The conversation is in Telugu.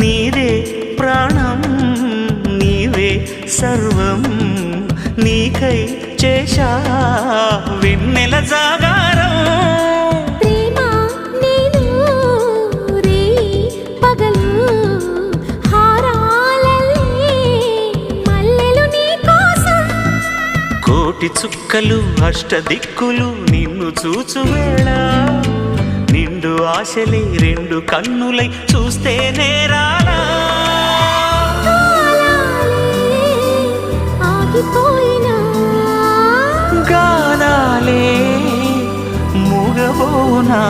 నీదే ప్రాణం నీవే సర్వం నీకై చేశా వెన్నెల జాగారం ప్రేమ నేను రే పగలు హారాలల్లే మల్లెలు నీ కోసం కోటి చుక్కలు అష్టదిక్కులు నిన్ను చూచువేళ నిండు ఆశలే రెండు కన్నులై చూస్తే నేరాలా ఆగిపోయినా గానాలే మూగబోనా